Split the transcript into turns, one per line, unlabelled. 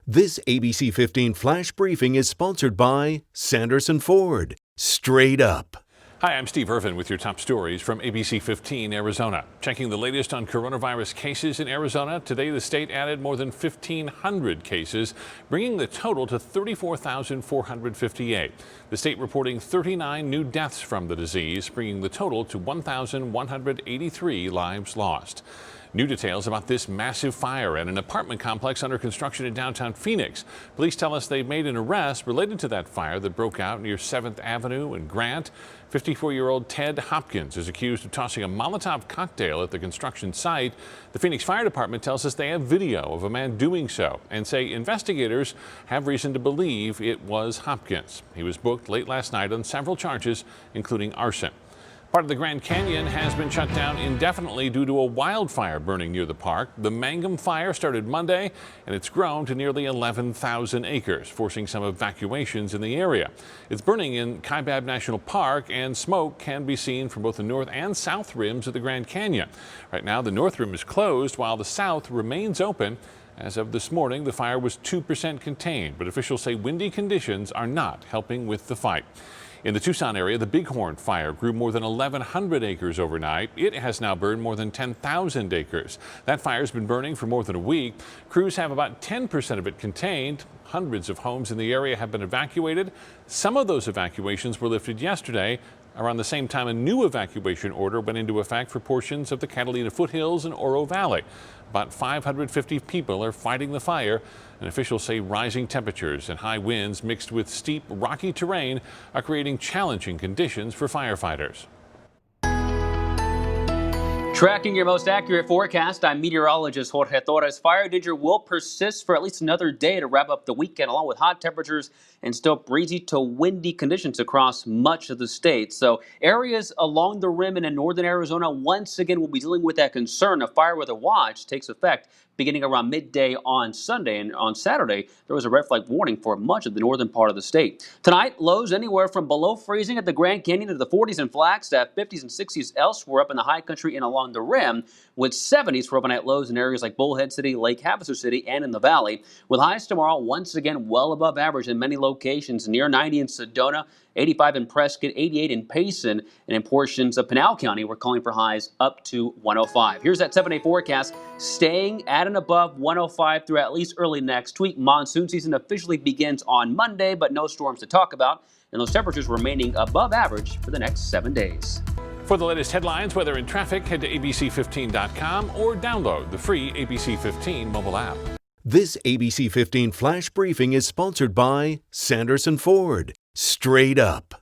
This ABC 15 Flash Briefing is sponsored by Sanderson Ford. Straight up.
Hi, I'm Steve Irvin with your top stories from ABC15 Arizona. Checking the latest on coronavirus cases in Arizona. Today, the state added more than 1,500 cases, bringing the total to 34,458. The state reporting 39 new deaths from the disease, bringing the total to 1,183 lives lost. New details about this massive fire at an apartment complex under construction in downtown Phoenix. Police tell us they've made an arrest related to that fire that broke out near 7th Avenue and Grant. 54-year-old Ted Hopkins is accused of tossing a MOLOTOV cocktail at the construction site. The Phoenix Fire Department tells us they have video of a man doing so and say investigators have reason to believe it was Hopkins. He was booked late last night on several charges, including arson. Part of the Grand Canyon has been shut down indefinitely due to a wildfire burning near the park. The MANGUM fire started Monday, and it's grown to nearly 11,000 acres, forcing some evacuations in the area. It's burning in Kaibab National Park, and smoke can be seen from both the north and south rims of the Grand Canyon. Right now, the north rim is closed, while the south remains open. As of this morning, the fire was 2% contained, but officials say windy conditions are not helping with the fight. In the Tucson area, the BIGHORN fire grew more than 1,100 acres overnight. It has now burned more than 10,000 acres. That fire's been burning for more than a week. Crews have about 10% of it contained. Hundreds of homes in the area have been evacuated. Some of those evacuations were lifted yesterday. Around the same time, a new evacuation order went into effect for portions of the Catalina foothills and Oro Valley. About 550 people are fighting the fire, and officials say rising temperatures and high winds mixed with steep, rocky terrain are creating challenging conditions for firefighters.
Tracking your most accurate forecast, I'm meteorologist Jorge Torres. Fire danger will persist for at least another day to wrap up the weekend, along with hot temperatures and still breezy to windy conditions across much of the state. So areas along the rim and in northern Arizona once again will be dealing with that concern. A fire weather watch takes effect beginning around midday on Sunday, and on Saturday there was a red flag warning for much of the northern part of the state. Tonight, lows anywhere from below freezing at the Grand Canyon to the 40s in Flagstaff, 50s and 60s elsewhere up in the high country and along the rim, with 70s for overnight lows in areas like Bullhead City, Lake Havasu City, and in the valley, with highs tomorrow once again well above average in many locations, near 90 in Sedona, 85 in Prescott, 88 in Payson, and in portions of Pinal County, we're calling for highs up to 105. Here's that 7-day forecast, staying at and above 105 through at least early next week. Monsoon season officially begins on Monday, but no storms to talk about, and those temperatures remaining above average for the next 7 days.
For the latest headlines, weather, and traffic, head to abc15.com or download the free ABC 15 mobile app.
This ABC 15 Flash Briefing is sponsored by Sanderson Ford. Straight up.